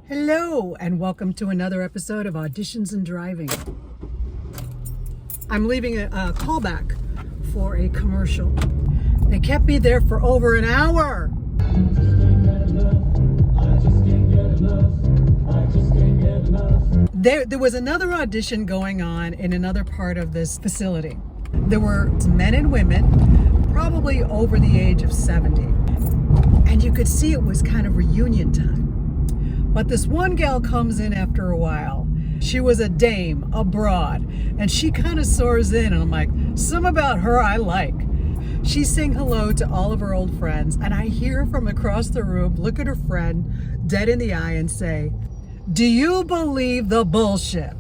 Hello, and welcome to another episode of Auditions and Driving. I'm leaving a callback for a commercial. They kept me there for over an hour. There was another audition going on in another part of this facility. There were men and women, probably over the age of 70. And you could see it was kind of reunion time. But this one gal comes in after a while. She was a dame, a broad, and she kind of soars in, and I'm like, some about her I like. She's saying hello to all of her old friends, and I hear from across the room, look at her friend dead in the eye and say, "Do you believe the bullshit?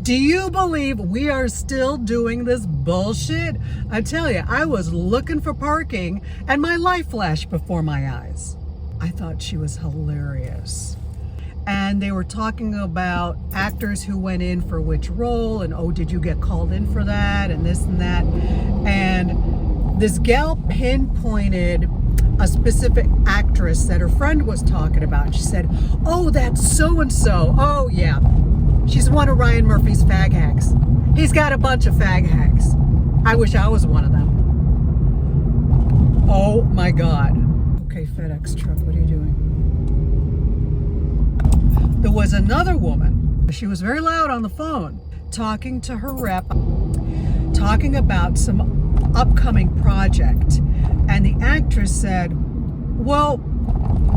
Do you believe we are still doing this bullshit?" I tell you, I was looking for parking and my life flashed before my eyes. I thought she was hilarious. And they were talking about actors who went in for which role, and oh, did you get called in for that, and this and that. And this gal pinpointed a specific actress that her friend was talking about. She said, "Oh, that's so-and-so. Oh, yeah. She's one of Ryan Murphy's fag hacks. He's got a bunch of fag hacks. I wish I was one of them." Oh my God. Okay, FedEx truck, what are you doing? There was another woman. She was very loud on the phone, talking to her rep, talking about some upcoming project. And the actress said, "Well,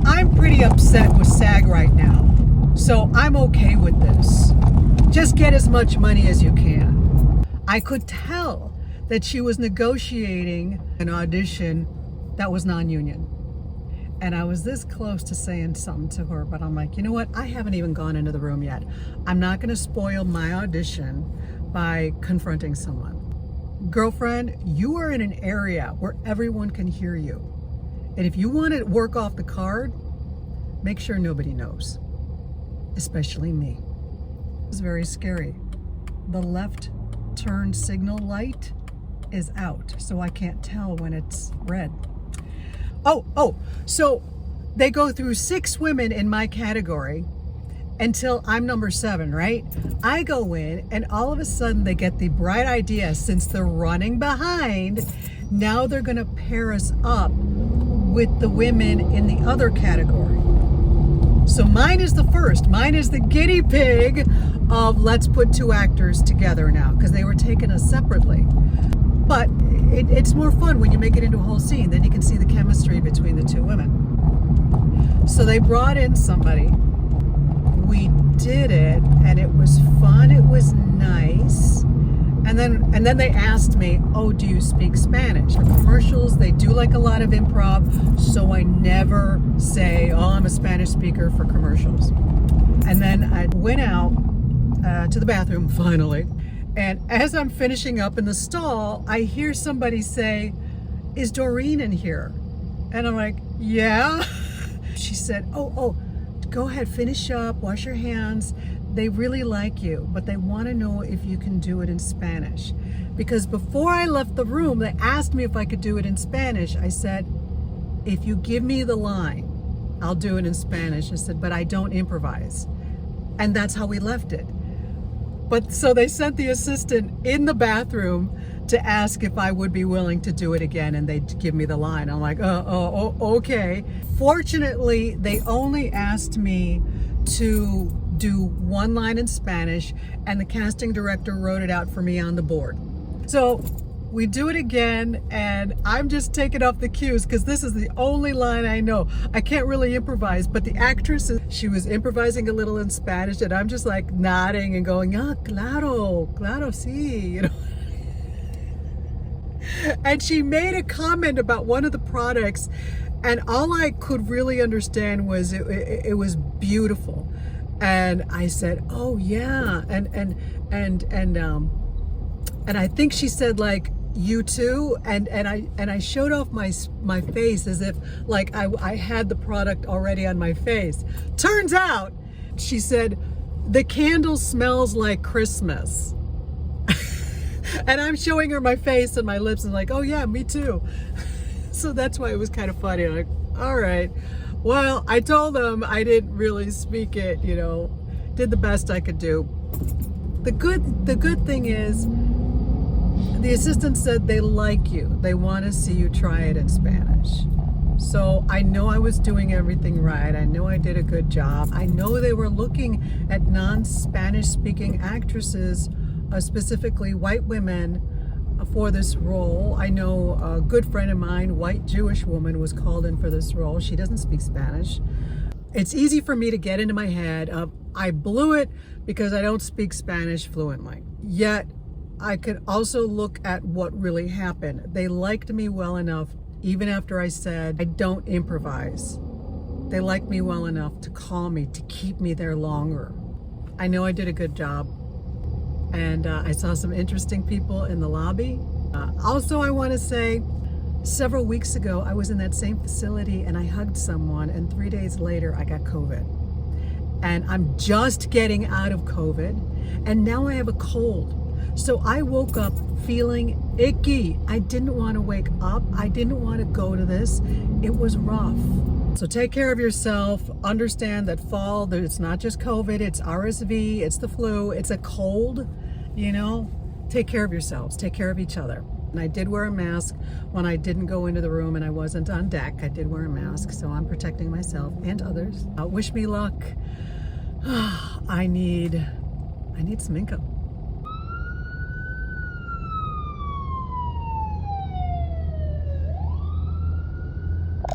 I'm pretty upset with SAG right now, so I'm okay with this. Just get as much money as you can." I could tell that she was negotiating an audition that was non-union. And I was this close to saying something to her, but I'm like, you know what? I haven't even gone into the room yet. I'm not going to spoil my audition by confronting someone. Girlfriend, you are in an area where everyone can hear you. And if you want to work off the card, make sure nobody knows, especially me. It was very scary. The left turn signal light is out, so I can't tell when it's red. So they go through 6 women in my category until I'm number 7, right? I go in and all of a sudden they get the bright idea, since they're running behind, now they're gonna pair us up with the women in the other category. So mine is the first. Mine is the guinea pig of let's put 2 actors together now, because they were taking us separately. But it's more fun when you make it into a whole scene. Then you can see the chemistry between the 2 women. So they brought in somebody. We did it, and it was fun. It was nice. And then they asked me, "Oh, do you speak Spanish?" For commercials, they do like a lot of improv, so I never say, "Oh, I'm a Spanish speaker" for commercials. And then I went out to the bathroom finally. And as I'm finishing up in the stall, I hear somebody say, "Is Doreen in here?" And I'm like, "Yeah." She said, oh, go ahead, finish up, wash your hands. They really like you, but they want to know if you can do it in Spanish. Because before I left the room, they asked me if I could do it in Spanish. I said, "If you give me the line, I'll do it in Spanish." I said, "But I don't improvise." And that's how we left it. But so they sent the assistant in the bathroom to ask if I would be willing to do it again, and they'd give me the line. I'm like, okay. Fortunately, they only asked me to do 1 line in Spanish, and the casting director wrote it out for me on the board. So we do it again, and I'm just taking off the cues because this is the only line I know. I can't really improvise, but the actress, she was improvising a little in Spanish, and I'm just like nodding and going, "Ah, claro, sí," you know. And she made a comment about one of the products, and all I could really understand was it was beautiful. And I said, "Oh yeah," and I think she said like, "You too," and I showed off my face as if like I had the product already on my face. Turns out, she said, "The candle smells like Christmas." And I'm showing her my face and my lips and like, "Oh yeah, me too." So that's why it was kind of funny. I'm like, all right. Well, I told them I didn't really speak it, did the best I could do. The good thing is the assistant said they like you. They want to see you try it in Spanish. So I know I was doing everything right. I know I did a good job. I know they were looking at non-Spanish speaking actresses, specifically white women, for this role. I know a good friend of mine, white Jewish woman, was called in for this role. She doesn't speak Spanish. It's easy for me to get into my head of I blew it because I don't speak Spanish fluently. Yet I could also look at what really happened. They liked me well enough, even after I said I don't improvise. They liked me well enough to call me, to keep me there longer. I know I did a good job. And I saw some interesting people in the lobby. Also, I want to say, several weeks ago, I was in that same facility and I hugged someone, and 3 days later, I got COVID. And I'm just getting out of COVID, and now I have a cold. So I woke up feeling icky. I didn't want to wake up. I didn't want to go to this. It was rough. So take care of yourself. Understand that fall, that it's not just COVID, it's RSV, it's the flu, it's a cold, Take care of yourselves, take care of each other. And I did wear a mask when I didn't go into the room and I wasn't on deck. I did wear a mask, so I'm protecting myself and others. Wish me luck. I need some income.